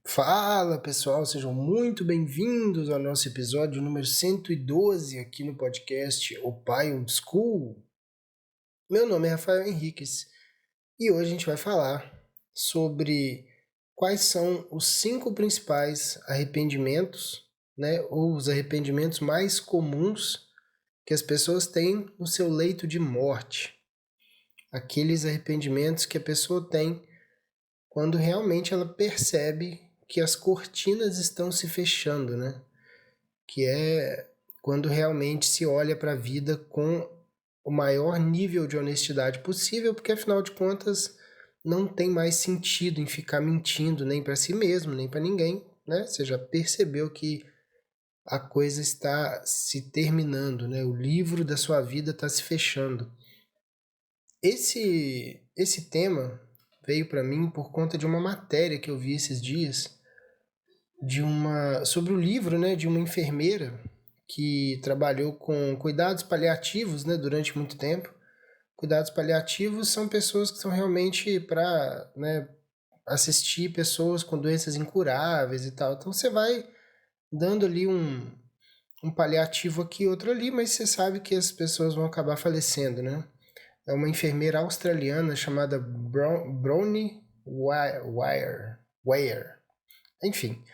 Fala pessoal, sejam muito bem-vindos ao nosso episódio número 112 aqui no podcast O Pai Old School. Meu nome é Rafael Henriques e hoje a gente vai falar sobre quais são os 5 principais arrependimentos, ou os arrependimentos mais comuns que as pessoas têm no seu leito de morte. Aqueles arrependimentos que a pessoa tem quando realmente ela percebe que as cortinas estão se fechando, né? Que é quando realmente se olha para a vida com o maior nível de honestidade possível, porque afinal de contas não tem mais sentido em ficar mentindo nem para si mesmo, nem para ninguém, né? Você já percebeu que a coisa está se terminando, né? O livro da sua vida está se fechando. Esse tema veio para mim por conta de uma matéria que eu vi esses dias sobre o livro, né, de uma enfermeira que trabalhou com cuidados paliativos, né, durante muito tempo. Cuidados paliativos são pessoas que são realmente para, né, assistir pessoas com doenças incuráveis e tal. Então você vai dando ali um paliativo aqui, outro ali, mas você sabe que as pessoas vão acabar falecendo, né? É uma enfermeira australiana chamada Bronnie Ware. Enfim,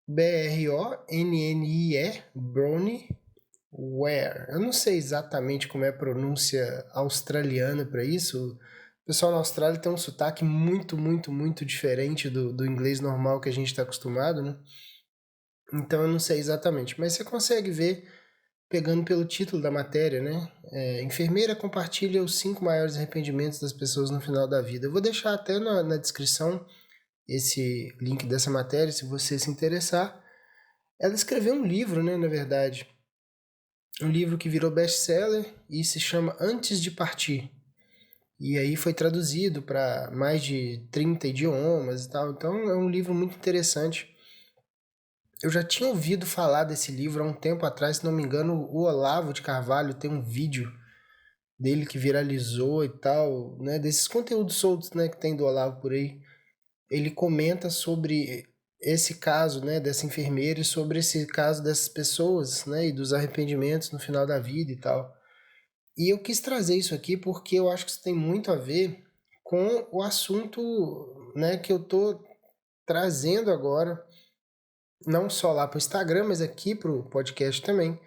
Bronnie, Bronnie Ware. Eu não sei exatamente como é a pronúncia australiana para isso. O pessoal na Austrália tem um sotaque muito, muito, muito diferente do inglês normal que a gente está acostumado, né? Então eu não sei exatamente, mas você consegue ver pegando pelo título da matéria, né? Enfermeira compartilha os 5 maiores arrependimentos das pessoas no final da vida. Eu vou deixar até na descrição esse link dessa matéria, se você se interessar. Ela escreveu um livro, né, na verdade. Um livro que virou best-seller e se chama Antes de Partir. E aí foi traduzido para mais de 30 idiomas e tal. Então é um livro muito interessante. Eu já tinha ouvido falar desse livro há um tempo atrás, se não me engano, o Olavo de Carvalho tem um vídeo dele que viralizou e tal, né, desses conteúdos soltos, né, que tem do Olavo por aí. Ele comenta sobre esse caso, né, dessa enfermeira e sobre esse caso dessas pessoas, né, e dos arrependimentos no final da vida e tal. E eu quis trazer isso aqui porque eu acho que isso tem muito a ver com o assunto, né, que eu tô trazendo agora, não só lá pro Instagram, mas aqui pro podcast também,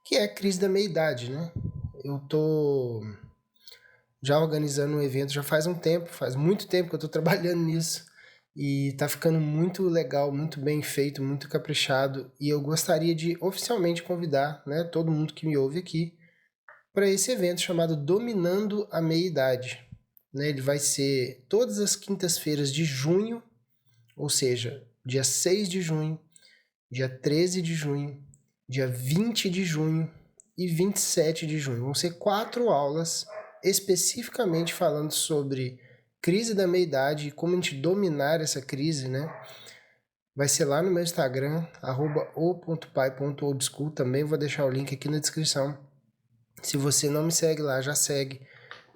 que é a crise da meia-idade, né? Eu tô já organizando um evento já faz um tempo, faz muito tempo que eu tô trabalhando nisso. E tá ficando muito legal, muito bem feito, muito caprichado. E eu gostaria de oficialmente convidar, né, todo mundo que me ouve aqui para esse evento chamado Dominando a Meia-Idade. Né, ele vai ser todas as quintas-feiras de junho, ou seja, dia 6 de junho, dia 13 de junho, dia 20 de junho e 27 de junho. Vão ser 4 aulas especificamente falando sobre crise da meia-idade e como a gente dominar essa crise, né? Vai ser lá no meu Instagram, @o.pai.oldschool, também vou deixar o link aqui na descrição. Se você não me segue lá, já segue,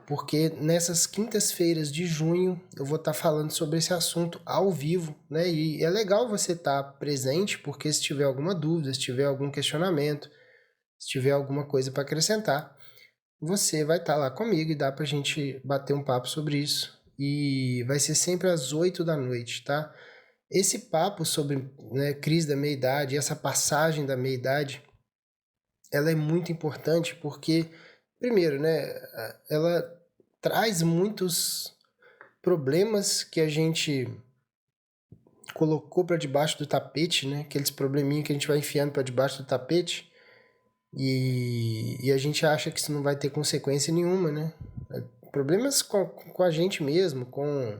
porque nessas quintas-feiras de junho eu vou estar falando sobre esse assunto ao vivo, né? E é legal você estar presente, porque se tiver alguma dúvida, se tiver algum questionamento, se tiver alguma coisa para acrescentar, você vai estar lá comigo e dá pra gente bater um papo sobre isso. E vai ser sempre às 8 da noite, tá? Esse papo sobre, né, crise da meia-idade, essa passagem da meia-idade, ela é muito importante porque, primeiro, né, ela traz muitos problemas que a gente colocou para debaixo do tapete, né, aqueles probleminhas que a gente vai enfiando para debaixo do tapete e a gente acha que isso não vai ter consequência nenhuma, né? Problemas com a gente mesmo, com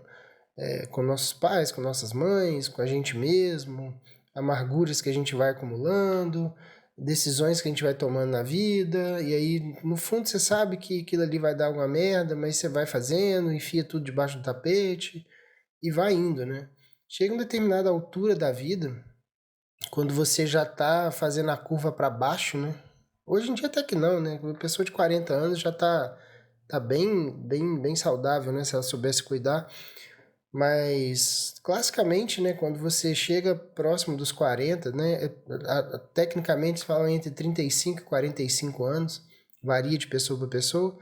nossos pais, com nossas mães, com a gente mesmo, amarguras que a gente vai acumulando, decisões que a gente vai tomando na vida, e aí no fundo você sabe que aquilo ali vai dar uma merda, mas você vai fazendo, enfia tudo debaixo do tapete e vai indo, né? Chega uma determinada altura da vida, quando você já tá fazendo a curva para baixo, né? Hoje em dia até que não, né? Uma pessoa de 40 anos já tá bem saudável, né? Se ela soubesse cuidar. Mas, classicamente, né, quando você chega próximo dos 40, né, tecnicamente se fala entre 35 e 45 anos, varia de pessoa para pessoa,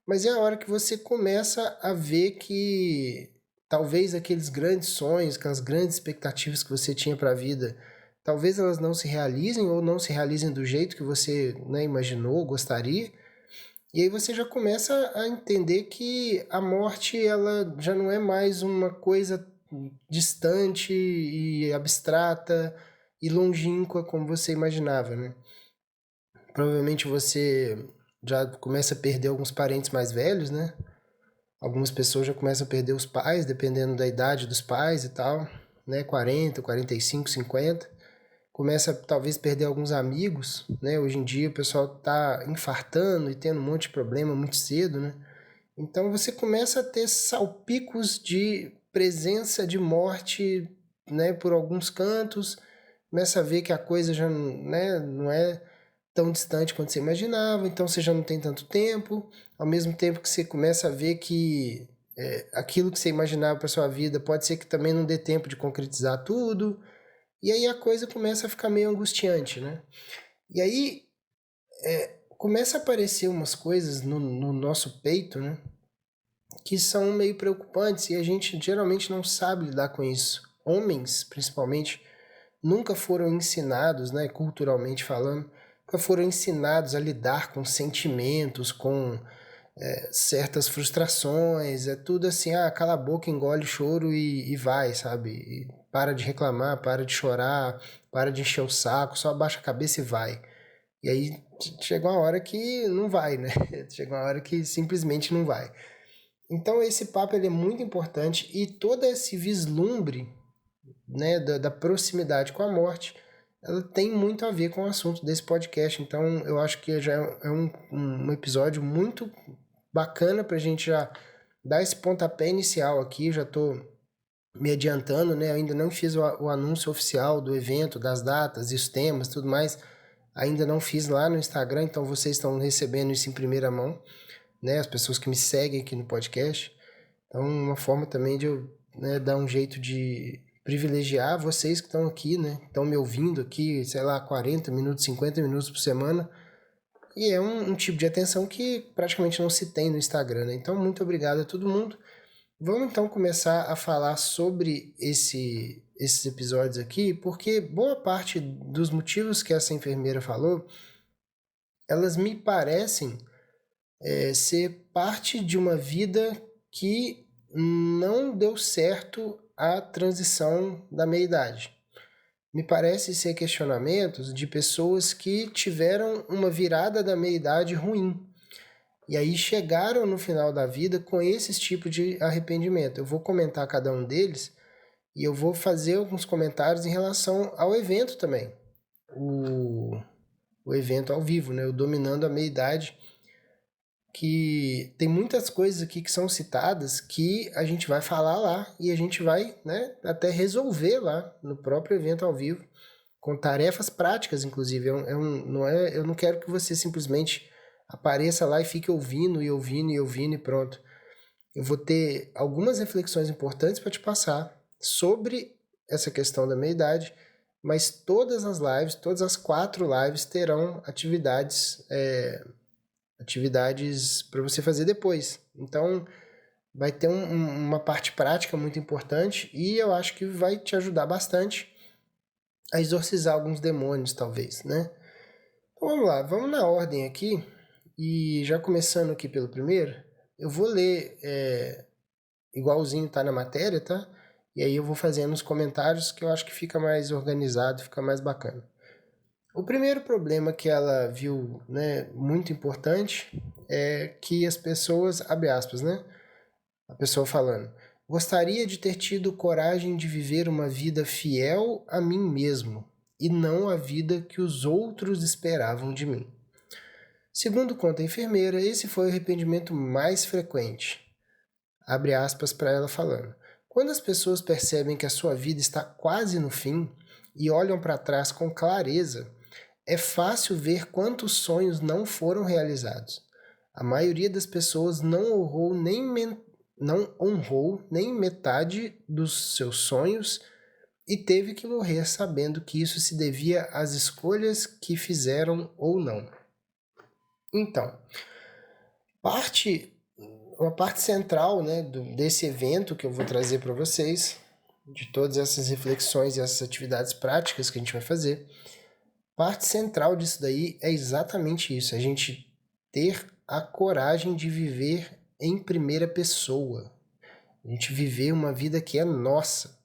mas é a hora que você começa a ver que talvez aqueles grandes sonhos, aquelas grandes expectativas que você tinha para a vida, talvez elas não se realizem ou não se realizem do jeito que você, né, imaginou, gostaria. E aí você já começa a entender que a morte ela já não é mais uma coisa distante e abstrata e longínqua como você imaginava, né? Provavelmente você já começa a perder alguns parentes mais velhos, né? Algumas pessoas já começam a perder os pais, dependendo da idade dos pais e tal, né? 40, 45, 50. Começa a talvez perder alguns amigos, né? Hoje em dia o pessoal tá infartando e tendo um monte de problema muito cedo, né? Então você começa a ter salpicos de presença de morte, né, por alguns cantos, começa a ver que a coisa já, né, não é tão distante quanto você imaginava, então você já não tem tanto tempo, ao mesmo tempo que você começa a ver que aquilo que você imaginava para sua vida pode ser que também não dê tempo de concretizar tudo, e aí a coisa começa a ficar meio angustiante, né? E aí começa a aparecer umas coisas no nosso peito, né? Que são meio preocupantes e a gente geralmente não sabe lidar com isso. Homens, principalmente, nunca foram ensinados, né, culturalmente falando, nunca foram ensinados a lidar com sentimentos, com certas frustrações. É tudo assim, cala a boca, engole o choro e vai, sabe? E para de reclamar, para de chorar, para de encher o saco, só abaixa a cabeça e vai. E aí chega uma hora que não vai, né? Chega uma hora que simplesmente não vai. Então esse papo ele é muito importante e todo esse vislumbre, né, da proximidade com a morte, ela tem muito a ver com o assunto desse podcast. Então eu acho que já é um episódio muito bacana para a gente já dar esse pontapé inicial aqui. Já estou me adiantando, né? Ainda não fiz o anúncio oficial do evento, das datas e os temas, tudo mais. Ainda não fiz lá no Instagram, então vocês estão recebendo isso em primeira mão, né? As pessoas que me seguem aqui no podcast. Então, uma forma também de eu, né, dar um jeito de privilegiar vocês que estão aqui, né? Estão me ouvindo aqui, sei lá, 40 minutos, 50 minutos por semana. E é um tipo de atenção que praticamente não se tem no Instagram, né? Então, muito obrigado a todo mundo. Vamos então começar a falar sobre esses episódios aqui, porque boa parte dos motivos que essa enfermeira falou, elas me parecem ser parte de uma vida que não deu certo a transição da meia-idade. Me parece ser questionamentos de pessoas que tiveram uma virada da meia-idade ruim. E aí chegaram no final da vida com esse tipo de arrependimento. Eu vou comentar cada um deles e eu vou fazer alguns comentários em relação ao evento também. O evento ao vivo, né? O Dominando a Meia-Idade, que tem muitas coisas aqui que são citadas que a gente vai falar lá e a gente vai, né, até resolver lá no próprio evento ao vivo, com tarefas práticas, inclusive. Eu não quero que você simplesmente apareça lá e fique ouvindo e ouvindo e ouvindo e pronto. Eu vou ter algumas reflexões importantes para te passar sobre essa questão da meia-idade, mas todas as lives, todas as 4 lives terão atividades para você fazer depois. Então, vai ter uma parte prática muito importante e eu acho que vai te ajudar bastante a exorcizar alguns demônios, talvez, né? Então, vamos lá, vamos na ordem aqui e já começando aqui pelo primeiro, eu vou ler igualzinho tá na matéria, tá? E aí eu vou fazendo os comentários que eu acho que fica mais organizado, fica mais bacana. O primeiro problema que ela viu, né, muito importante é que as pessoas, abre aspas, né? A pessoa falando, gostaria de ter tido coragem de viver uma vida fiel a mim mesmo e não a vida que os outros esperavam de mim. Segundo conta a enfermeira, esse foi o arrependimento mais frequente. Abre aspas para ela falando. Quando as pessoas percebem que a sua vida está quase no fim e olham para trás com clareza, é fácil ver quantos sonhos não foram realizados. A maioria das pessoas não honrou não honrou nem metade dos seus sonhos e teve que morrer sabendo que isso se devia às escolhas que fizeram ou não. Então, uma parte central, né, desse evento que eu vou trazer para vocês, de todas essas reflexões e essas atividades práticas que a gente vai fazer, parte central disso daí é exatamente isso, a gente ter a coragem de viver em primeira pessoa, a gente viver uma vida que é nossa.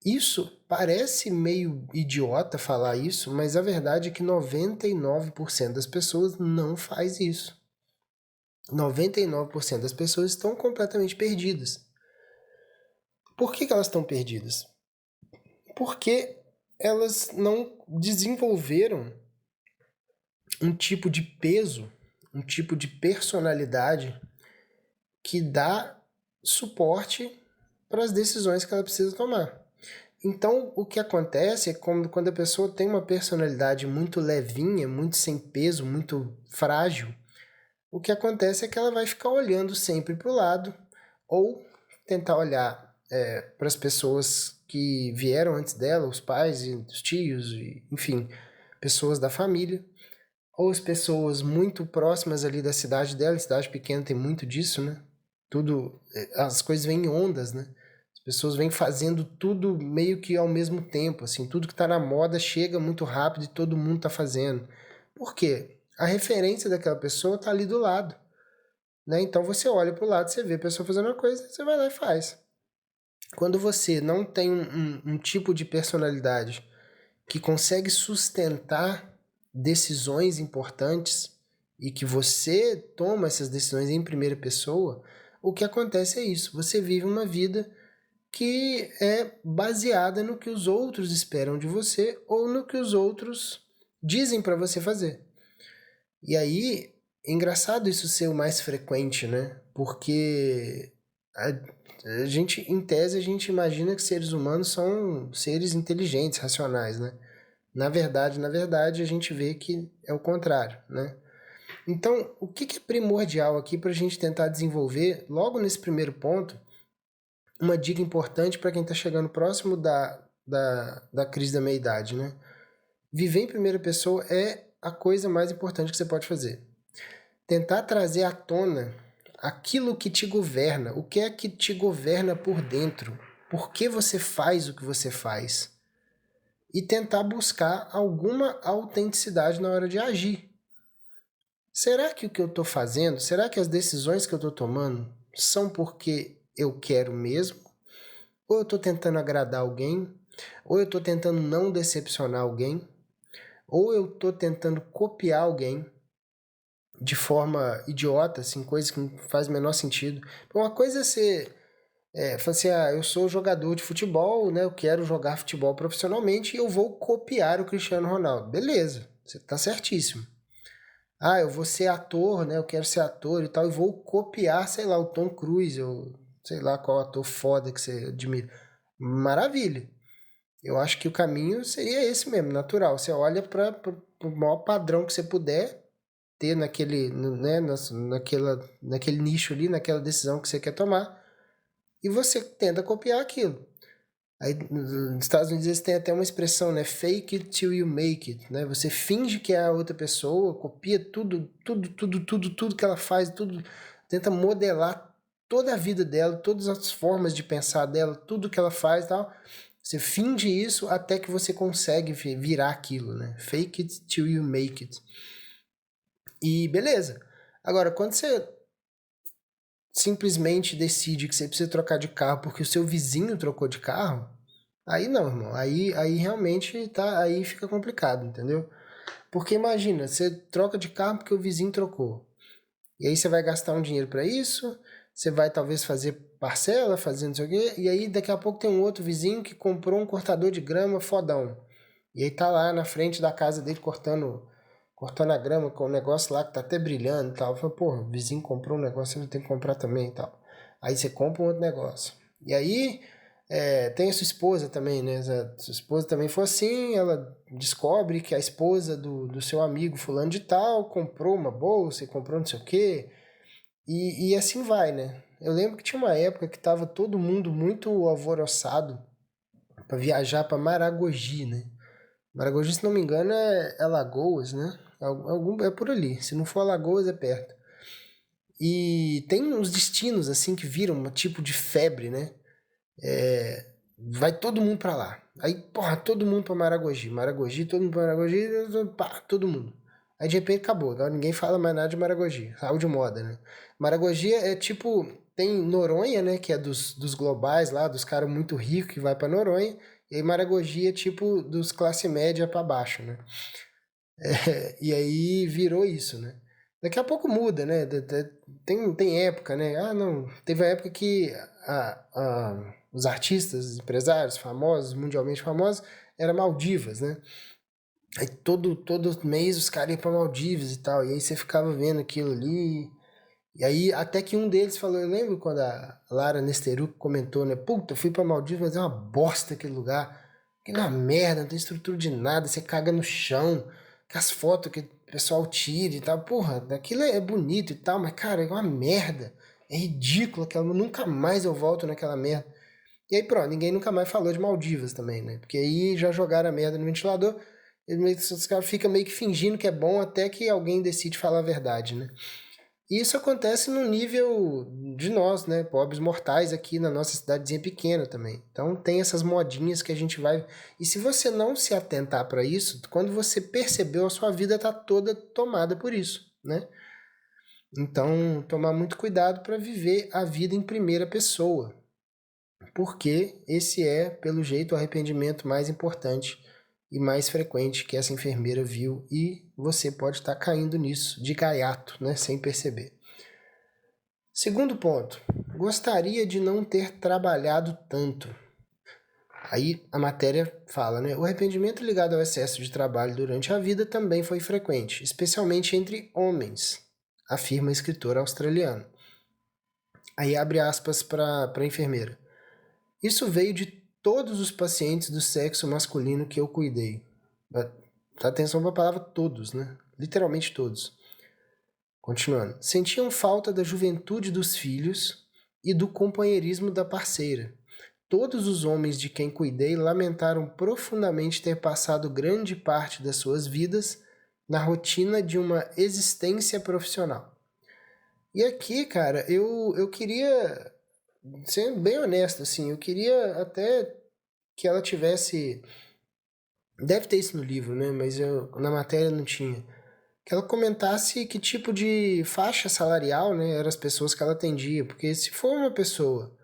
Isso parece meio idiota falar isso, mas a verdade é que 99% das pessoas não faz isso. 99% das pessoas estão completamente perdidas. Por que elas estão perdidas? Porque elas não desenvolveram um tipo de peso, um tipo de personalidade que dá suporte para as decisões que ela precisa tomar. Então, o que acontece é quando a pessoa tem uma personalidade muito levinha, muito sem peso, muito frágil, o que acontece é que ela vai ficar olhando sempre para o lado ou tentar olhar para as pessoas que vieram antes dela, os pais e os tios, enfim, pessoas da família, ou as pessoas muito próximas ali da cidade dela, cidade pequena tem muito disso, né? Tudo, as coisas vêm em ondas, né? As pessoas vêm fazendo tudo meio que ao mesmo tempo, assim, tudo que está na moda chega muito rápido e todo mundo está fazendo. Por quê? A referência daquela pessoa está ali do lado, né? Então você olha para o lado, você vê a pessoa fazendo uma coisa, você vai lá e faz. Quando você não tem um tipo de personalidade que consegue sustentar decisões importantes e que você toma essas decisões em primeira pessoa, o que acontece é isso, você vive uma vida que é baseada no que os outros esperam de você ou no que os outros dizem para você fazer. E aí, é engraçado isso ser o mais frequente, né? Porque a gente, em tese, a gente imagina que seres humanos são seres inteligentes, racionais, né? Na verdade, a gente vê que é o contrário, né? Então, o que é primordial aqui para a gente tentar desenvolver, logo nesse primeiro ponto, uma dica importante para quem está chegando próximo da crise da meia-idade, né? Viver em primeira pessoa é a coisa mais importante que você pode fazer. Tentar trazer à tona aquilo que te governa, o que é que te governa por dentro, por que você faz o que você faz. E tentar buscar alguma autenticidade na hora de agir. Será que o que eu estou fazendo, será que as decisões que eu estou tomando são porque eu quero mesmo? Ou eu estou tentando agradar alguém? Ou eu estou tentando não decepcionar alguém? Ou eu estou tentando copiar alguém de forma idiota, assim, coisa que não faz o menor sentido? Uma coisa é ser fala assim, eu sou jogador de futebol, né? Eu quero jogar futebol profissionalmente e eu vou copiar o Cristiano Ronaldo. Beleza, você tá certíssimo. Eu vou ser ator, né? Eu quero ser ator e tal, e vou copiar, sei lá, o Tom Cruise, ou sei lá qual ator foda que você admira. Maravilha. Eu acho que o caminho seria esse mesmo, natural. Você olha para o maior padrão que você puder ter né, naquele nicho ali, naquela decisão que você quer tomar, e você tenta copiar aquilo. Aí nos Estados Unidos eles têm até uma expressão, né? Fake it till you make it, né? Você finge que é a outra pessoa, copia tudo que ela faz, tudo, tenta modelar toda a vida dela, todas as formas de pensar dela, tudo que ela faz e tal. Você finge isso até que você consegue virar aquilo, né? Fake it till you make it. E beleza. Agora, quando você simplesmente decide que você precisa trocar de carro porque o seu vizinho trocou de carro, aí não, irmão. Aí realmente tá, aí fica complicado, entendeu? Porque imagina, você troca de carro porque o vizinho trocou. E aí você vai gastar um dinheiro para isso, você vai talvez fazer parcela, fazendo não sei o quê, e aí daqui a pouco tem um outro vizinho que comprou um cortador de grama fodão. E aí tá lá na frente da casa dele cortando a grama com um negócio lá que tá até brilhando e tal. Fala, porra, o vizinho comprou um negócio, eu tenho que comprar também e tal. Aí você compra um outro negócio. E aí tem a sua esposa também, né? A sua esposa também foi assim, ela descobre que a esposa do seu amigo fulano de tal comprou uma bolsa e comprou não sei o quê. E assim vai, né? Eu lembro que tinha uma época que tava todo mundo muito alvoroçado para viajar para Maragogi, né? Maragogi, se não me engano, é Alagoas, né? É por ali. Se não for Alagoas, é perto. E tem uns destinos, assim, que viram um tipo de febre, né? Vai todo mundo pra lá. Aí, porra, todo mundo pra Maragogi. Maragogi, todo mundo pra Maragogi, pá, todo mundo. Aí de repente acabou. Agora ninguém fala mais nada de Maragogi. Saiu de moda, né? Maragogi é tipo. Tem Noronha, né? Que é dos globais lá, dos caras muito ricos que vai pra Noronha. E aí Maragogi é tipo dos classe média pra baixo, né? E aí virou isso, né? Daqui a pouco muda, né? Tem época, né? Ah, não. Teve a época que os artistas, empresários famosos, mundialmente famosos, eram Maldivas, né? Aí todo mês os caras iam pra Maldivas e tal. E aí você ficava vendo aquilo ali. E aí até que um deles falou, eu lembro quando a Lara Nesteruk comentou, né? Puta, eu fui pra Maldivas, mas é uma bosta aquele lugar. Que é uma merda, não tem estrutura de nada, você caga no chão, com as fotos que o pessoal tira e tal. Porra, daquilo é bonito e tal, mas cara, é uma merda. É ridículo aquela, nunca mais eu volto naquela merda. E aí pronto, ninguém nunca mais falou de Maldivas também, né? Porque aí já jogaram a merda no ventilador, os caras ficam meio que fingindo que é bom até que alguém decide falar a verdade, né? E isso acontece no nível de nós, né? Pobres mortais aqui na nossa cidadezinha pequena também. Então tem essas modinhas que a gente vai. E se você não se atentar para isso, quando você percebeu, a sua vida tá toda tomada por isso, né? Então, tomar muito cuidado para viver a vida em primeira pessoa, porque esse é, pelo jeito, o arrependimento mais importante e mais frequente que essa enfermeira viu e você pode estar caindo nisso de gaiato, né, sem perceber. Segundo ponto, gostaria de não ter trabalhado tanto. Aí a matéria fala, né? O arrependimento ligado ao excesso de trabalho durante a vida também foi frequente, especialmente entre homens, afirma a escritora australiana. Aí abre aspas para a enfermeira. Isso veio de todos os pacientes do sexo masculino que eu cuidei. Atenção para a palavra todos, né? Literalmente todos. Continuando. Sentiam falta da juventude dos filhos e do companheirismo da parceira. Todos os homens de quem cuidei lamentaram profundamente ter passado grande parte das suas vidas na rotina de uma existência profissional. E aqui, cara, eu queria ser bem honesto, assim, eu queria até que ela tivesse. Deve ter isso no livro, né? Mas na matéria não tinha. Que ela comentasse que tipo de faixa salarial, né, eram as pessoas que ela atendia. Porque se for uma pessoa,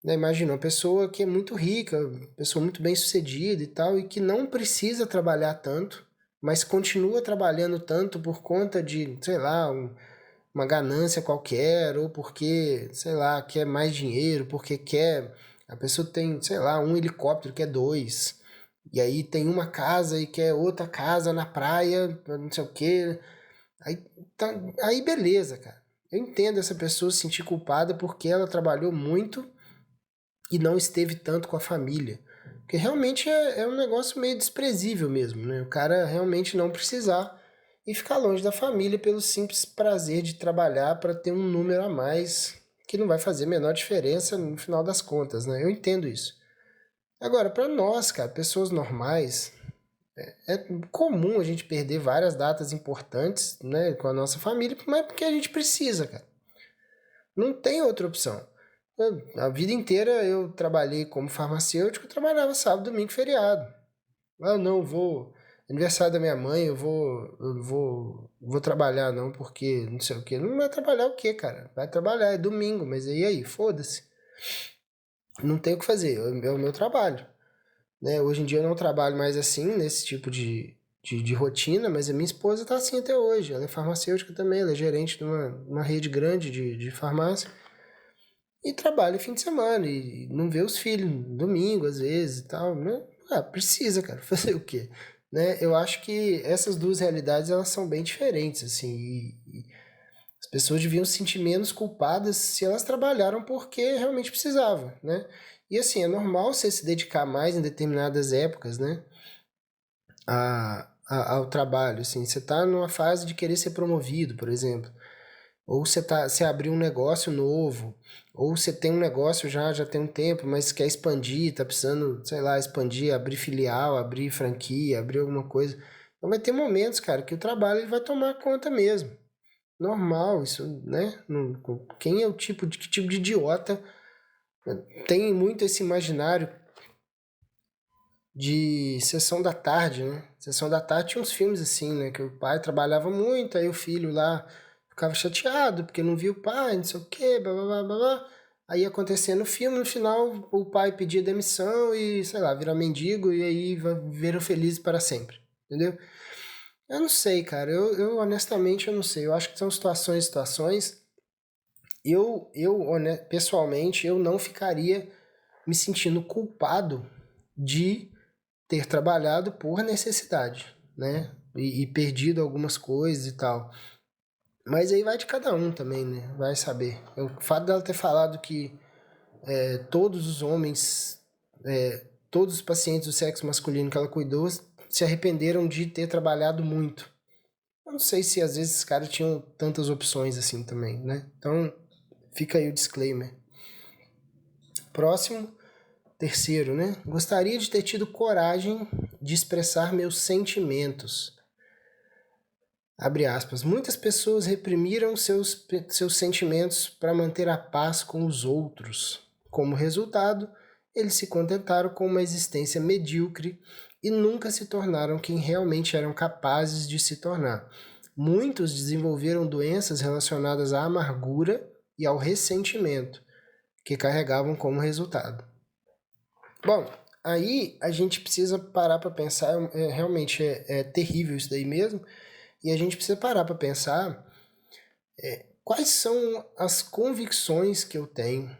né, imagina, uma pessoa que é muito rica, pessoa muito bem sucedida e tal, e que não precisa trabalhar tanto, mas continua trabalhando tanto por conta de, sei lá, uma ganância qualquer, ou porque, sei lá, quer mais dinheiro, porque quer. A pessoa tem, sei lá, um helicóptero, quer dois. E aí tem uma casa e quer outra casa na praia, não sei o quê. Aí, tá, aí beleza, cara. Eu entendo essa pessoa se sentir culpada porque ela trabalhou muito e não esteve tanto com a família. Porque realmente é um negócio meio desprezível mesmo, né? O cara realmente não precisar e ficar longe da família pelo simples prazer de trabalhar para ter um número a mais que não vai fazer a menor diferença no final das contas, né? Eu entendo isso. Agora, para nós, cara, pessoas normais, é comum a gente perder várias datas importantes, né, com a nossa família, mas porque a gente precisa, cara. Não tem outra opção. A vida inteira eu trabalhei como farmacêutico, eu trabalhava sábado, domingo, feriado. Ah, não, vou. Aniversário da minha mãe, eu vou trabalhar não, porque não sei o quê. Não vai trabalhar o quê, cara? Vai trabalhar, é domingo, mas e aí? Foda-se. Não tem o que fazer, é o meu trabalho. Né? Hoje em dia eu não trabalho mais assim, nesse tipo de rotina, mas a minha esposa tá assim até hoje. Ela é farmacêutica também, ela é gerente de uma rede grande de farmácia. E trabalha fim de semana e não vê os filhos domingo, às vezes e tal, né? Ah, precisa, cara, fazer o quê? Né? Eu acho que essas duas realidades, elas são bem diferentes, assim, e as pessoas deviam se sentir menos culpadas se elas trabalharam porque realmente precisavam, né? E assim, é normal você se dedicar mais em determinadas épocas, né? Ao trabalho, assim, você tá numa fase de querer ser promovido, por exemplo. ou você abriu um negócio novo, ou você tem um negócio já tem um tempo, mas quer expandir, tá precisando, sei lá, expandir, abrir filial, abrir franquia, abrir alguma coisa. Então vai ter momentos, cara, que o trabalho ele vai tomar conta mesmo. Normal, isso, né? Quem é o que tipo de idiota tem muito esse imaginário de sessão da tarde, né? Sessão da tarde tinha uns filmes assim, né? Que o pai trabalhava muito, aí o filho lá ficava chateado porque não via o pai, não sei o quê, blá blá blá blá blá. Aí acontecia no filme, no final o pai pedia demissão e, sei lá, vira mendigo e aí viveram felizes para sempre, entendeu? Eu não sei, cara, eu honestamente eu não sei, eu acho que são situações. Pessoalmente, eu não ficaria me sentindo culpado de ter trabalhado por necessidade, né? E perdido algumas coisas e tal. Mas aí vai de cada um também, né? Vai saber. O fato dela ter falado que todos os homens, todos os pacientes do sexo masculino que ela cuidou se arrependeram de ter trabalhado muito. Eu não sei se às vezes esses caras tinham tantas opções assim também, né? Então, fica aí o disclaimer. Próximo, terceiro, né? Gostaria de ter tido coragem de expressar meus sentimentos. Abre aspas. Muitas pessoas reprimiram seus sentimentos para manter a paz com os outros. Como resultado, eles se contentaram com uma existência medíocre e nunca se tornaram quem realmente eram capazes de se tornar. Muitos desenvolveram doenças relacionadas à amargura e ao ressentimento, que carregavam como resultado. Bom, aí a gente precisa parar para pensar, realmente é terrível isso daí mesmo, e a gente precisa parar para pensar quais são as convicções que eu tenho,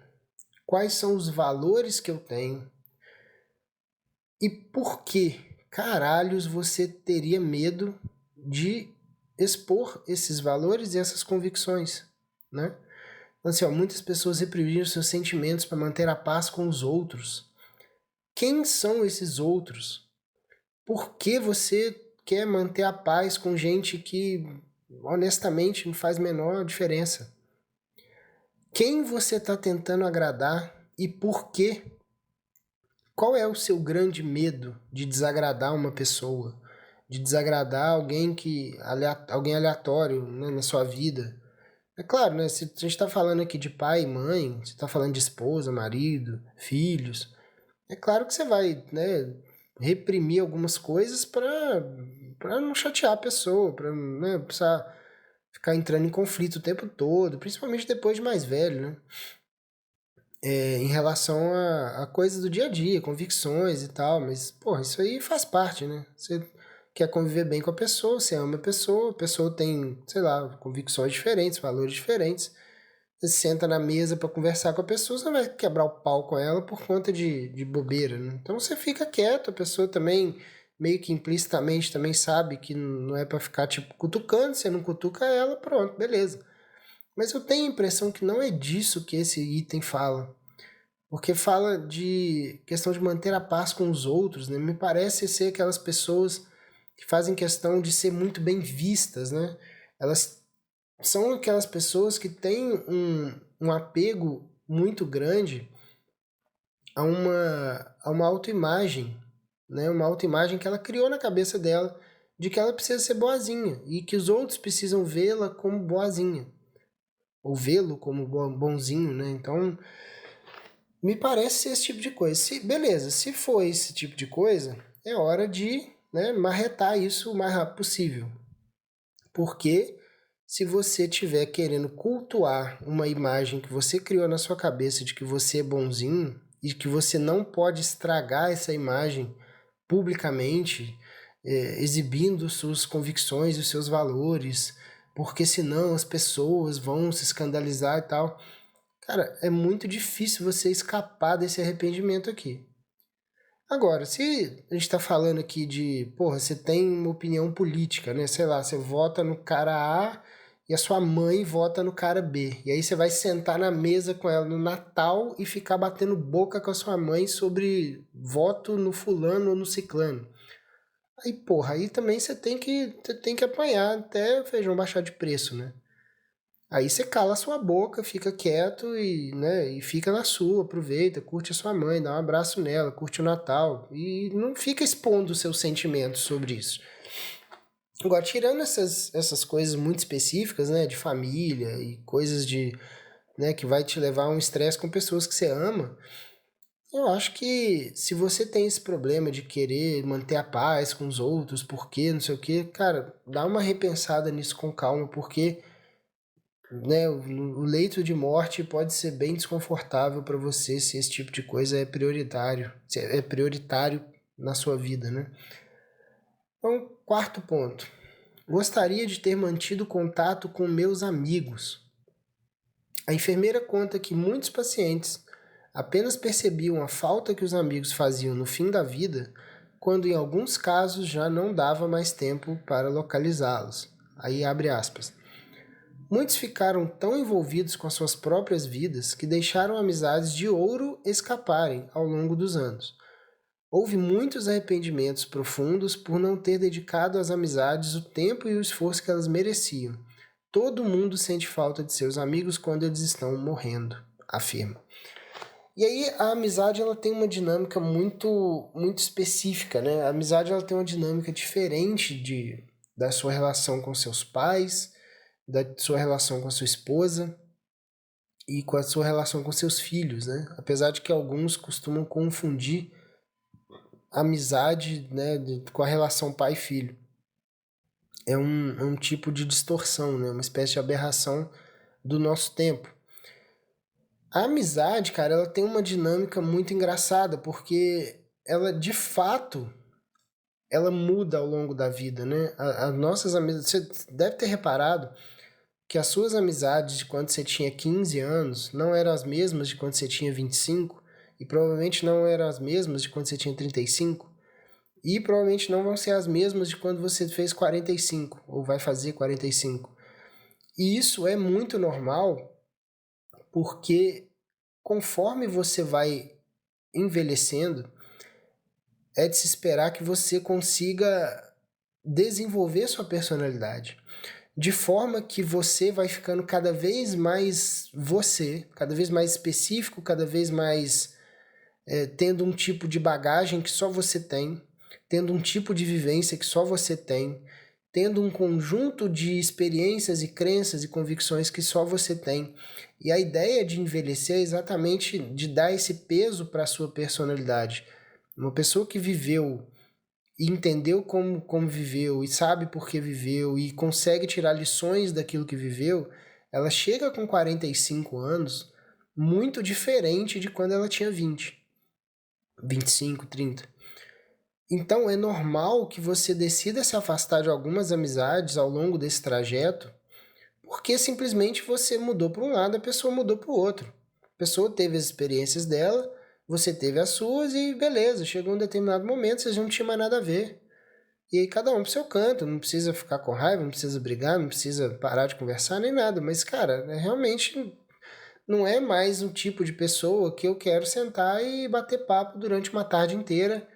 quais são os valores que eu tenho e por que caralhos você teria medo de expor esses valores e essas convicções, né? Então, assim, muitas pessoas reprimiram seus sentimentos para manter a paz com os outros. Quem são esses outros? Por que você quer manter a paz com gente que, honestamente, não faz a menor diferença? Quem você está tentando agradar e por quê? Qual é o seu grande medo de desagradar uma pessoa? De desagradar alguém aleatório, né, na sua vida? É claro, né? Se a gente está falando aqui de pai e mãe, você está falando de esposa, marido, filhos, é claro que você vai, né, reprimir algumas coisas para não chatear a pessoa, para não precisar ficar entrando em conflito o tempo todo, principalmente depois de mais velho, né? Em relação a coisas do dia a dia, convicções e tal, mas, pô, isso aí faz parte, né? Você quer conviver bem com você ama a pessoa tem, sei lá, convicções diferentes, valores diferentes. Você senta na mesa para conversar com a pessoa, você não vai quebrar o pau com ela por conta de bobeira, né? Então você fica quieto, a pessoa também, meio que implicitamente, também sabe que não é para ficar, tipo, cutucando, você não cutuca ela, pronto, beleza. Mas eu tenho a impressão que não é disso que esse item fala. Porque fala de questão de manter a paz com os outros, né? Me parece ser aquelas pessoas que fazem questão de ser muito bem vistas, né? Elas são aquelas pessoas que têm um apego muito grande a uma autoimagem, né? Uma autoimagem que ela criou na cabeça dela de que ela precisa ser boazinha e que os outros precisam vê-la como boazinha ou vê-lo como bonzinho, né? Então, me parece ser esse tipo de coisa. Beleza, se for esse tipo de coisa, é hora de, né, marretar isso o mais rápido possível. Porque se você estiver querendo cultuar uma imagem que você criou na sua cabeça de que você é bonzinho e que você não pode estragar essa imagem publicamente, exibindo suas convicções e os seus valores, porque senão as pessoas vão se escandalizar e tal. Cara, é muito difícil você escapar desse arrependimento aqui. Agora, se a gente tá falando aqui de, porra, você tem uma opinião política, né? Sei lá, você vota no cara A e a sua mãe vota no cara B. E aí você vai sentar na mesa com ela no Natal e ficar batendo boca com a sua mãe sobre voto no fulano ou no ciclano. Aí, porra, aí também você tem que apanhar até o feijão baixar de preço, né? Aí você cala a sua boca, fica quieto e, né, e fica na sua, aproveita, curte a sua mãe, dá um abraço nela, curte o Natal e não fica expondo os seus sentimentos sobre isso. Agora, tirando essas coisas muito específicas, né, de família e coisas de, né, que vai te levar a um estresse com pessoas que você ama, eu acho que se você tem esse problema de querer manter a paz com os outros, porque não sei o que, cara, dá uma repensada nisso com calma, porque, né, o leito de morte pode ser bem desconfortável para você se esse tipo de coisa é prioritário, se é prioritário na sua vida, né? Então, quarto ponto. Gostaria de ter mantido contato com meus amigos. A enfermeira conta que muitos pacientes apenas percebiam a falta que os amigos faziam no fim da vida, quando em alguns casos já não dava mais tempo para localizá-los. Aí abre aspas. Muitos ficaram tão envolvidos com as suas próprias vidas que deixaram amizades de ouro escaparem ao longo dos anos. Houve muitos arrependimentos profundos por não ter dedicado às amizades o tempo e o esforço que elas mereciam. Todo mundo sente falta de seus amigos quando eles estão morrendo, afirma. E aí a amizade ela tem uma dinâmica muito específica, né? A amizade ela tem uma dinâmica diferente da sua relação com seus pais, da sua relação com a sua esposa e com a sua relação com seus filhos, né? Apesar de que alguns costumam confundir amizade, né, com a relação pai-filho. É um tipo de distorção, né? Uma espécie de aberração do nosso tempo. A amizade, cara, ela tem uma dinâmica muito engraçada, porque ela, de fato, ela muda ao longo da vida, né? As nossas amizades, você deve ter reparado que as suas amizades de quando você tinha 15 anos não eram as mesmas de quando você tinha 25, e provavelmente não eram as mesmas de quando você tinha 35, e provavelmente não vão ser as mesmas de quando você fez 45, ou vai fazer 45. E isso é muito normal, porque conforme você vai envelhecendo, é de se esperar que você consiga desenvolver sua personalidade, de forma que você vai ficando cada vez mais você, cada vez mais específico, cada vez mais tendo um tipo de bagagem que só você tem, tendo um tipo de vivência que só você tem, tendo um conjunto de experiências e crenças e convicções que só você tem. E a ideia de envelhecer é exatamente de dar esse peso para a sua personalidade. Uma pessoa que viveu e entendeu como viveu e sabe por que viveu e consegue tirar lições daquilo que viveu, ela chega com 45 anos muito diferente de quando ela tinha 20, 25, 30. Então é normal que você decida se afastar de algumas amizades ao longo desse trajeto, porque simplesmente você mudou para um lado, a pessoa mudou para o outro. A pessoa teve as experiências dela, você teve as suas e beleza, chegou um determinado momento, vocês não tinham mais nada a ver. E aí cada um pro seu canto, não precisa ficar com raiva, não precisa brigar, não precisa parar de conversar nem nada. Mas, cara, realmente não é mais um tipo de pessoa que eu quero sentar e bater papo durante uma tarde inteira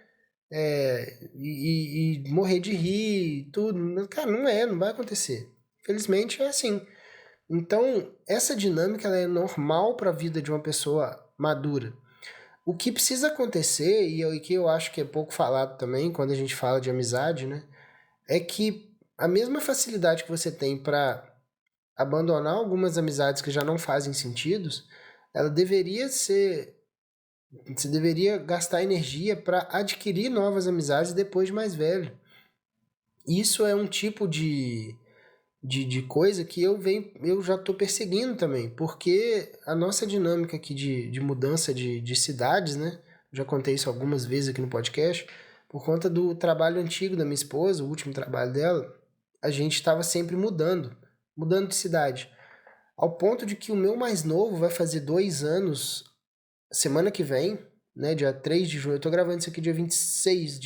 e morrer de rir e tudo. Cara, não vai acontecer. Felizmente é assim. Então, essa dinâmica ela é normal para a vida de uma pessoa madura. O que precisa acontecer, e que eu acho que é pouco falado também quando a gente fala de amizade, né? É que a mesma facilidade que você tem para abandonar algumas amizades que já não fazem sentido, ela deveria ser. Você deveria gastar energia para adquirir novas amizades depois de mais velho. Isso é um tipo de coisa que eu já estou perseguindo também, porque a nossa dinâmica aqui de mudança de cidades, né? Já contei isso algumas vezes aqui no podcast, por conta do trabalho antigo da minha esposa, o último trabalho dela, a gente estava sempre mudando de cidade. Ao ponto de que o meu mais novo vai fazer 2 anos semana que vem, né? Dia 3 de junho. Eu tô gravando isso aqui dia 26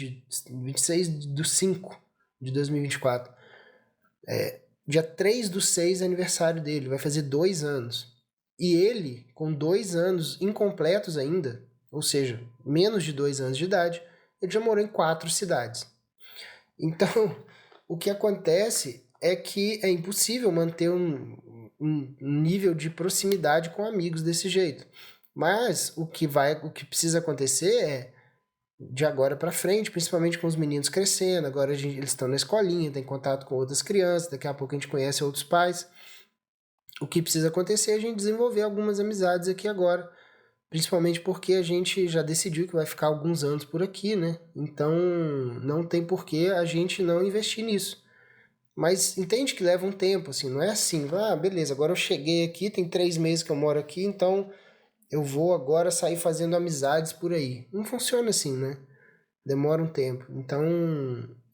do 5 de 2024. Dia 3 do 6 é aniversário dele, vai fazer 2 anos. E ele, com 2 anos incompletos ainda, ou seja, menos de 2 anos de idade, ele já morou em 4 cidades. Então, o que acontece é que é impossível manter um nível de proximidade com amigos desse jeito. Mas o que precisa acontecer é de agora para frente, principalmente com os meninos crescendo, agora eles estão na escolinha, tem contato com outras crianças, daqui a pouco a gente conhece outros pais. O que precisa acontecer é a gente desenvolver algumas amizades aqui agora, principalmente porque a gente já decidiu que vai ficar alguns anos por aqui, né? Então não tem por que a gente não investir nisso. Mas entende que leva um tempo, assim, não é assim, beleza, agora eu cheguei aqui, tem 3 meses que eu moro aqui, então eu vou agora sair fazendo amizades por aí. Não funciona assim, né? Demora um tempo. Então,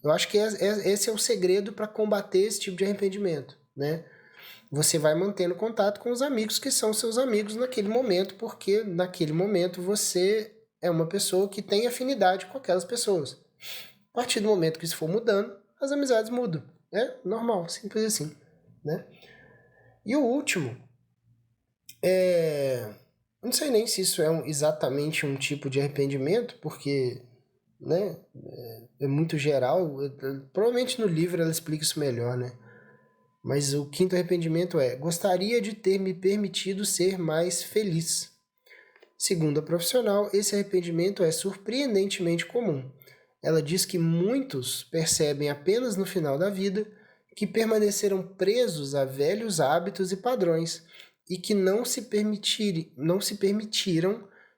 eu acho que esse é o segredo para combater esse tipo de arrependimento, né? Você vai mantendo contato com os amigos que são seus amigos naquele momento, porque naquele momento você é uma pessoa que tem afinidade com aquelas pessoas. A partir do momento que isso for mudando, as amizades mudam. É normal, simples assim, né? E o último não sei nem se isso é exatamente um tipo de arrependimento, porque, né, é muito geral. Provavelmente no livro ela explica isso melhor, né? Mas o quinto arrependimento é: gostaria de ter me permitido ser mais feliz. Segundo a profissional, esse arrependimento é surpreendentemente comum. Ela diz que muitos percebem apenas no final da vida que permaneceram presos a velhos hábitos e padrões e que não se permitiram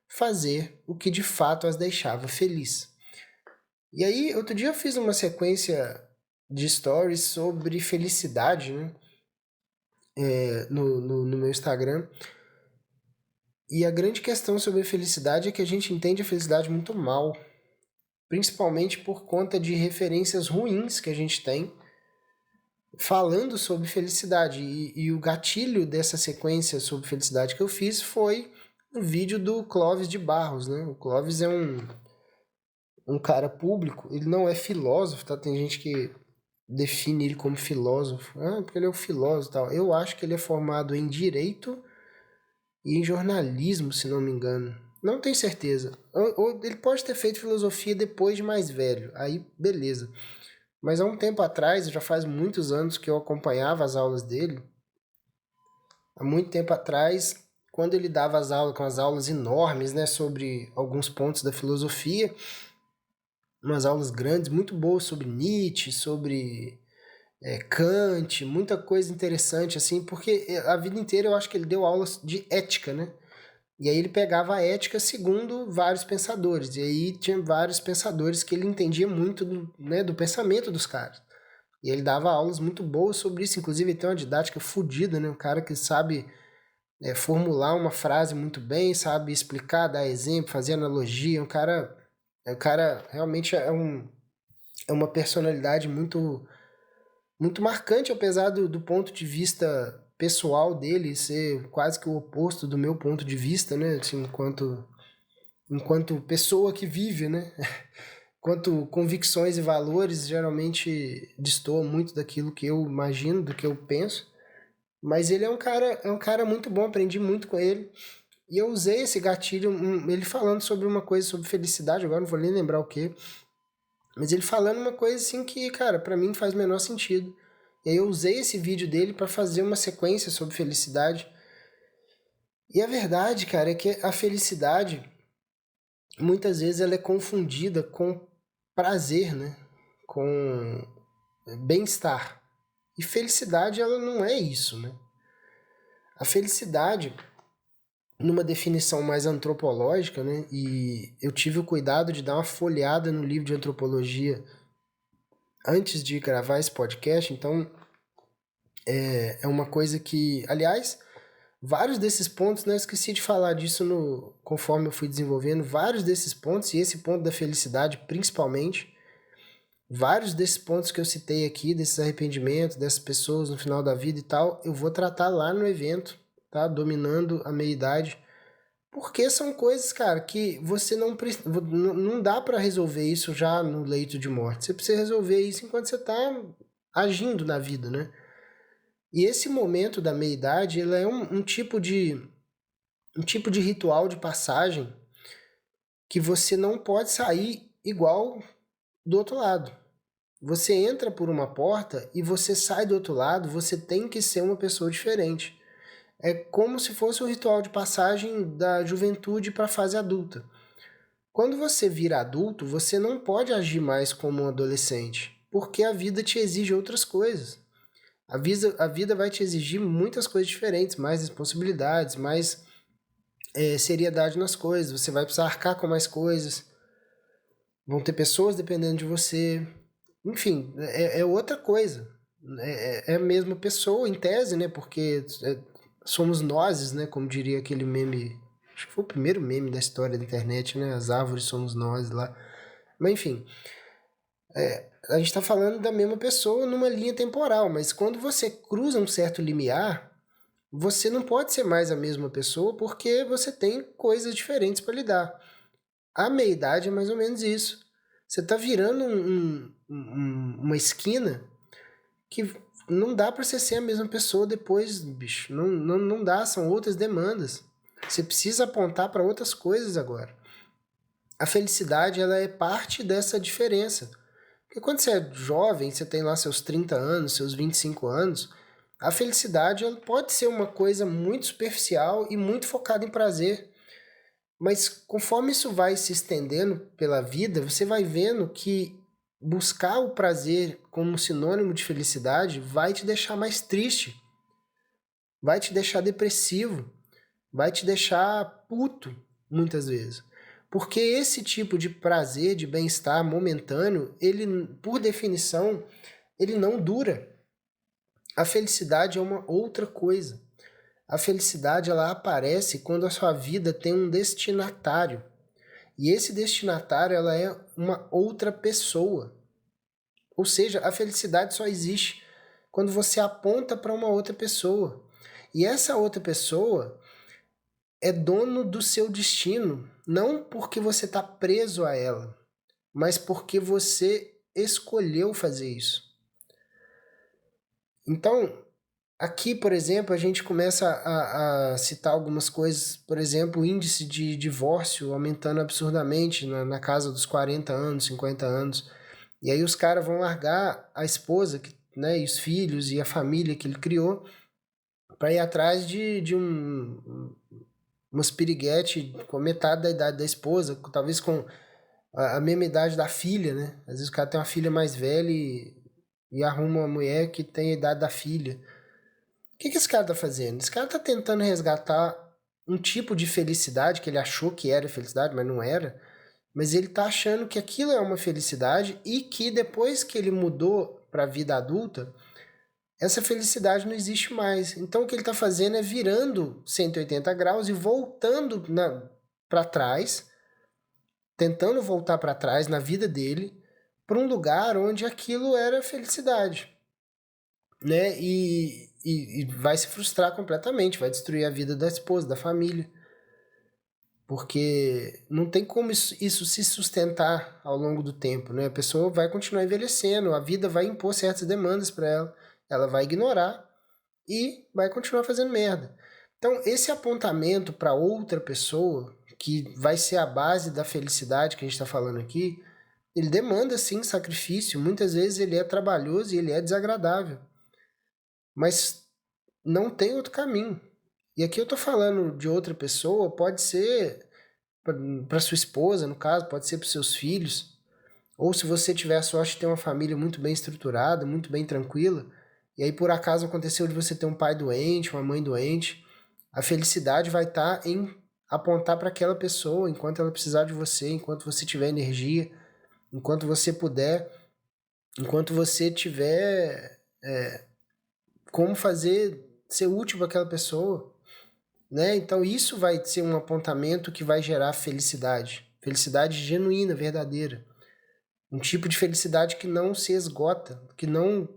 fazer o que de fato as deixava feliz. E aí, outro dia eu fiz uma sequência de stories sobre felicidade, né? No meu Instagram. E a grande questão sobre a felicidade é que a gente entende a felicidade muito mal, principalmente por conta de referências ruins que a gente tem falando sobre felicidade. E o gatilho dessa sequência sobre felicidade que eu fiz foi um vídeo do Clóvis de Barros, né? O Clóvis é um cara público, ele não é filósofo, tá? Tem gente que define ele como filósofo, porque ele é um filósofo e tal. Eu acho que ele é formado em Direito e em jornalismo, se não me engano. Não tenho certeza. Ou ele pode ter feito filosofia depois de mais velho. Aí, beleza. Mas há um tempo atrás, já faz muitos anos que eu acompanhava as aulas dele. Há muito tempo atrás, quando ele dava as aulas, com as aulas enormes, né, sobre alguns pontos da filosofia, umas aulas grandes, muito boas sobre Nietzsche, sobre Kant, muita coisa interessante, assim, porque a vida inteira eu acho que ele deu aulas de ética, né? E aí ele pegava a ética segundo vários pensadores. E aí tinha vários pensadores que ele entendia muito do pensamento dos caras. E ele dava aulas muito boas sobre isso. Inclusive ele tem uma didática fodida, né? Um cara que sabe formular uma frase muito bem, sabe explicar, dar exemplo, fazer analogia. Um cara realmente é uma personalidade muito, muito marcante, apesar do ponto de vista pessoal dele ser quase que o oposto do meu ponto de vista, né? Assim, enquanto pessoa que vive, né? Enquanto convicções e valores geralmente destoam muito daquilo que eu imagino, do que eu penso. Mas ele é um cara muito bom, aprendi muito com ele. E eu usei esse gatilho, ele falando sobre uma coisa sobre felicidade, agora não vou nem lembrar o que, mas ele falando uma coisa assim que, cara, pra mim não faz o menor sentido. E aí eu usei esse vídeo dele pra fazer uma sequência sobre felicidade. E a verdade, cara, é que a felicidade, muitas vezes ela é confundida com prazer, né? Com bem-estar. E felicidade, ela não é isso, né? A felicidade, numa definição mais antropológica, né? E eu tive o cuidado de dar uma folheada no livro de antropologia antes de gravar esse podcast, então é uma coisa que, aliás, vários desses pontos, né, esqueci de falar disso conforme eu fui desenvolvendo, vários desses pontos, e esse ponto da felicidade principalmente, vários desses pontos que eu citei aqui, desses arrependimentos, dessas pessoas no final da vida e tal, eu vou tratar lá no evento, tá? Dominando a meia-idade. Porque são coisas, cara, que você não dá pra resolver isso já no leito de morte. Você precisa resolver isso enquanto você tá agindo na vida, né? E esse momento da meia-idade, ele é um tipo de ritual de passagem que você não pode sair igual do outro lado. você entra por uma porta e você sai do outro lado, você tem que ser uma pessoa diferente. É como se fosse um ritual de passagem da juventude para a fase adulta. Quando você vira adulto, você não pode agir mais como um adolescente, porque a vida te exige outras coisas. A vida vai te exigir muitas coisas diferentes, mais responsabilidades, mais seriedade nas coisas. Você vai precisar arcar com mais coisas, vão ter pessoas dependendo de você. Enfim, é outra coisa. É a mesma pessoa, em tese, né? Porque somos nós, né? Como diria aquele meme. Acho que foi o primeiro meme da história da internet, né? As árvores somos nós lá. Mas enfim, a gente está falando da mesma pessoa numa linha temporal, mas quando você cruza um certo limiar, você não pode ser mais a mesma pessoa porque você tem coisas diferentes para lidar. A meia-idade é mais ou menos isso. Você está virando uma esquina que não dá para você ser a mesma pessoa depois, bicho. Não dá, são outras demandas. Você precisa apontar para outras coisas agora. A felicidade, ela é parte dessa diferença. Porque quando você é jovem, você tem lá seus 30 anos, seus 25 anos, a felicidade ela pode ser uma coisa muito superficial e muito focada em prazer. Mas conforme isso vai se estendendo pela vida, você vai vendo que buscar o prazer como sinônimo de felicidade vai te deixar mais triste, vai te deixar depressivo, vai te deixar puto, muitas vezes. Porque esse tipo de prazer, de bem-estar momentâneo, ele, por definição, ele não dura. A felicidade é uma outra coisa. A felicidade ela aparece quando a sua vida tem um destinatário. E esse destinatário ela é uma outra pessoa. Ou seja, a felicidade só existe quando você aponta para uma outra pessoa. E essa outra pessoa é dono do seu destino, não porque você está preso a ela, mas porque você escolheu fazer isso. Então, aqui, por exemplo, a gente começa a citar algumas coisas, por exemplo, o índice de divórcio aumentando absurdamente na casa dos 40 anos, 50 anos. E aí os caras vão largar a esposa, né, e os filhos e a família que ele criou para ir atrás de umas piriguete com metade da idade da esposa, talvez com a mesma idade da filha, né? Às vezes o cara tem uma filha mais velha e arruma uma mulher que tem a idade da filha. O que esse cara tá fazendo? Esse cara tá tentando resgatar um tipo de felicidade que ele achou que era felicidade, mas não era. Mas ele tá achando que aquilo é uma felicidade e que depois que ele mudou para a vida adulta, essa felicidade não existe mais. Então o que ele tá fazendo é virando 180 graus e voltando para trás, tentando voltar para trás na vida dele, para um lugar onde aquilo era felicidade, né? E vai se frustrar completamente, vai destruir a vida da esposa, da família. Porque não tem como isso se sustentar ao longo do tempo, né? A pessoa vai continuar envelhecendo, a vida vai impor certas demandas para ela, ela vai ignorar e vai continuar fazendo merda. Então, esse apontamento para outra pessoa, que vai ser a base da felicidade que a gente está falando aqui, ele demanda sim sacrifício, muitas vezes ele é trabalhoso e ele é desagradável. Mas não tem outro caminho. E aqui eu tô falando de outra pessoa, pode ser para sua esposa, no caso, pode ser para seus filhos, ou se você tiver a sorte de ter uma família muito bem estruturada, muito bem tranquila, e aí por acaso aconteceu de você ter um pai doente, uma mãe doente, a felicidade vai estar em apontar para aquela pessoa enquanto ela precisar de você, enquanto você tiver energia, enquanto você puder, enquanto você tiver como fazer ser útil para aquela pessoa, né? Então isso vai ser um apontamento que vai gerar felicidade, felicidade genuína, verdadeira, um tipo de felicidade que não se esgota, que não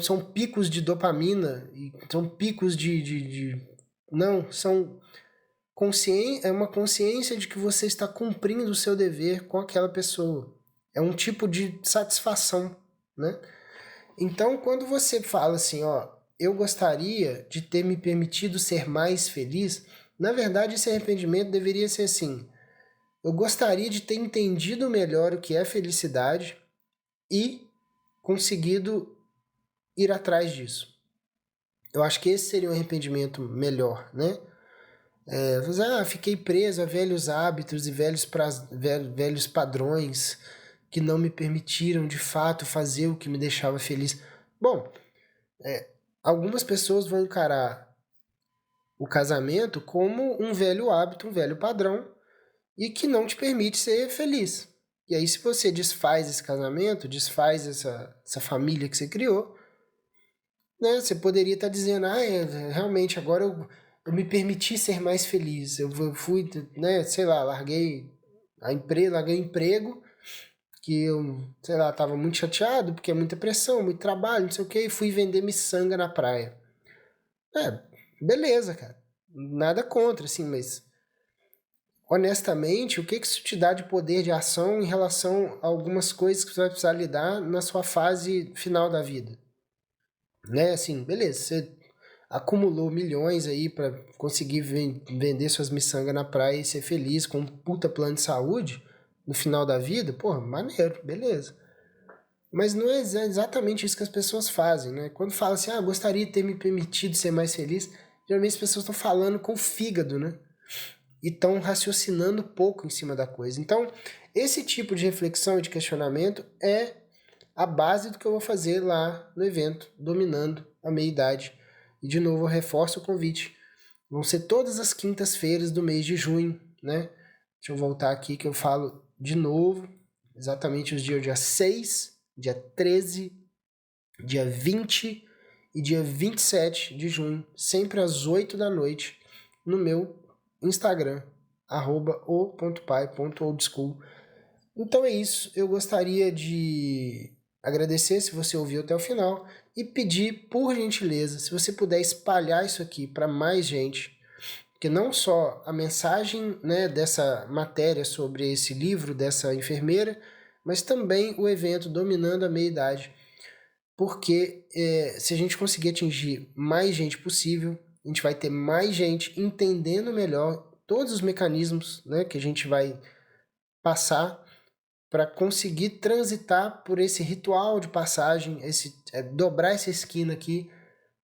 são picos de dopamina, são picos não, são é uma consciência de que você está cumprindo o seu dever com aquela pessoa. É um tipo de satisfação, né? Então, quando você fala assim, ó, eu gostaria de ter me permitido ser mais feliz, na verdade esse arrependimento deveria ser assim, eu gostaria de ter entendido melhor o que é felicidade e conseguido ir atrás disso. Eu acho que esse seria um arrependimento melhor, né? Fiquei preso a velhos hábitos e velhos padrões que não me permitiram, de fato, fazer o que me deixava feliz. Bom, algumas pessoas vão encarar o casamento como um velho hábito, um velho padrão, e que não te permite ser feliz. E aí, se você desfaz esse casamento, desfaz essa família que você criou, né, você poderia estar dizendo, realmente, agora eu me permiti ser mais feliz. Eu fui, né, sei lá, larguei o emprego, que eu, sei lá, estava muito chateado, porque é muita pressão, muito trabalho, não sei o quê, e fui vender miçanga na praia. Beleza, cara. Nada contra, assim, mas honestamente, o que isso te dá de poder de ação em relação a algumas coisas que você vai precisar lidar na sua fase final da vida? Né, assim, beleza, você acumulou milhões aí para conseguir vender suas miçangas na praia e ser feliz com um puta plano de saúde no final da vida, porra, maneiro, beleza. Mas não é exatamente isso que as pessoas fazem, né? Quando fala assim, gostaria de ter me permitido ser mais feliz, geralmente as pessoas estão falando com o fígado, né? E estão raciocinando pouco em cima da coisa. Então, esse tipo de reflexão e de questionamento é a base do que eu vou fazer lá no evento, dominando a meia-idade. E, de novo, eu reforço o convite. Vão ser todas as quintas-feiras do mês de junho, né? Deixa eu voltar aqui que eu falo de novo, exatamente os dias, dia 6, dia 13, dia 20 e dia 27 de junho, sempre às 8 da noite, no meu Instagram, @o.pai.oldschool. Então é isso, eu gostaria de agradecer se você ouviu até o final e pedir, por gentileza, se você puder espalhar isso aqui para mais gente, que não só a mensagem, né, dessa matéria sobre esse livro dessa enfermeira, mas também o evento Dominando a Meia-Idade, porque se a gente conseguir atingir mais gente possível, a gente vai ter mais gente entendendo melhor todos os mecanismos, né, que a gente vai passar para conseguir transitar por esse ritual de passagem, dobrar essa esquina aqui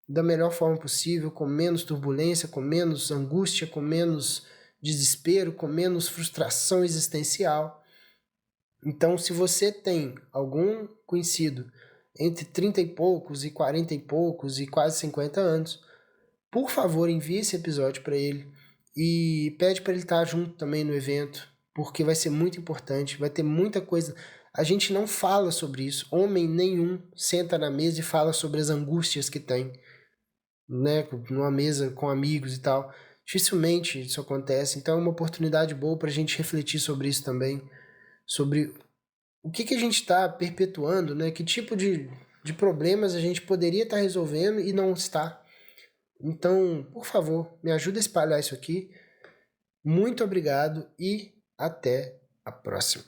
da melhor forma possível, com menos turbulência, com menos angústia, com menos desespero, com menos frustração existencial. Então, se você tem algum conhecido entre 30 e poucos e 40 e poucos e quase 50 anos, por favor, envie esse episódio para ele e pede para ele estar junto também no evento, porque vai ser muito importante, vai ter muita coisa. A gente não fala sobre isso, homem nenhum senta na mesa e fala sobre as angústias que tem, né, numa mesa com amigos e tal. Dificilmente isso acontece, então é uma oportunidade boa para a gente refletir sobre isso também, sobre o que a gente está perpetuando, né, que tipo de problemas a gente poderia estar resolvendo e não está. Então, por favor, me ajuda a espalhar isso aqui. Muito obrigado e até a próxima.